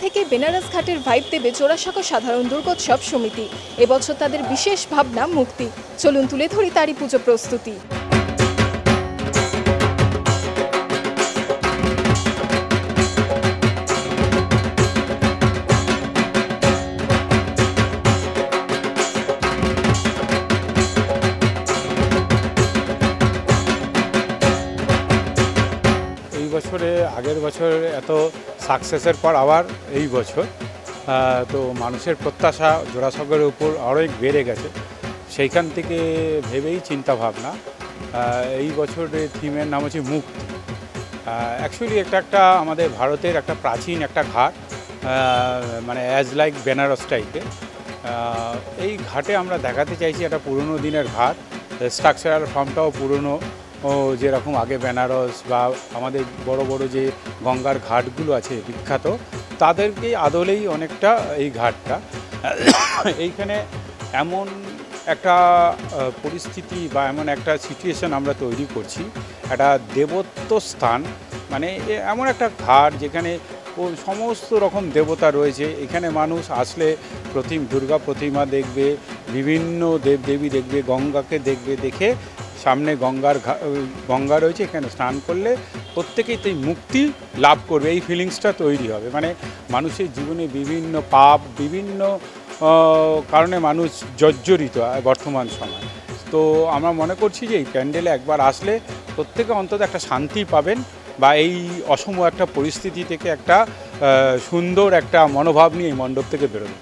থেকে বেনারস ঘাটের ভাইব দেবে জোড়াসাঁকো সাধারণ দুর্গোৎসব সমিতি। এবছর তাদের বিশেষ ভাবনা মুক্তি। চলুন তুলে ধরি তারই পুজো প্রস্তুতি। বছরে আগের বছর এত সাকসেসের পর আবার এই বছর তো মানুষের প্রত্যাশা জোড়াসাঁকোর উপর অনেক বেড়ে গেছে। সেইখান থেকে ভেবেই চিন্তাভাবনা এই বছরের থিমের নাম হচ্ছে মুক্তি। অ্যাকচুয়ালি একটা আমাদের ভারতের একটা প্রাচীন একটা ঘাট, মানে অ্যাজ লাইক বেনারস টাইপের। এই ঘাটে আমরা দেখাতে চাইছি একটা পুরনো দিনের ঘাট, স্ট্রাকচারাল ফর্মটাও পুরনো, যেরকম আগে বেনারস বা আমাদের বড় বড় যে গঙ্গার ঘাটগুলো আছে বিখ্যাত, তাদেরকেই আদলেই অনেকটা এই ঘাটটা। এইখানে এমন একটা পরিস্থিতি বা এমন একটা সিচুয়েশন আমরা তৈরি করছি, একটা দেবত্ব স্থান, মানে এমন একটা ঘাট যেখানে সমস্ত রকম দেবতা রয়েছে। এখানে মানুষ আসলে দুর্গা প্রতিমা দেখবে, বিভিন্ন দেবদেবী দেখবে, গঙ্গাকে দেখবে, দেখে সামনে গঙ্গা রয়েছে, এখানে স্নান করলে প্রত্যেকেই তাই মুক্তি লাভ করবে, এই ফিলিংসটা তৈরি হবে। মানে মানুষের জীবনে বিভিন্ন পাপ, বিভিন্ন কারণে মানুষ জর্জরিত বর্তমান সময়। তো আমরা মনে করছি যে এই প্যান্ডেলে একবার আসলে প্রত্যেকে অন্তত একটা শান্তি পাবেন, বা এই অসম একটা পরিস্থিতি থেকে একটা সুন্দর একটা মনোভাব নিয়ে এই মণ্ডপ থেকে বেরোবেন।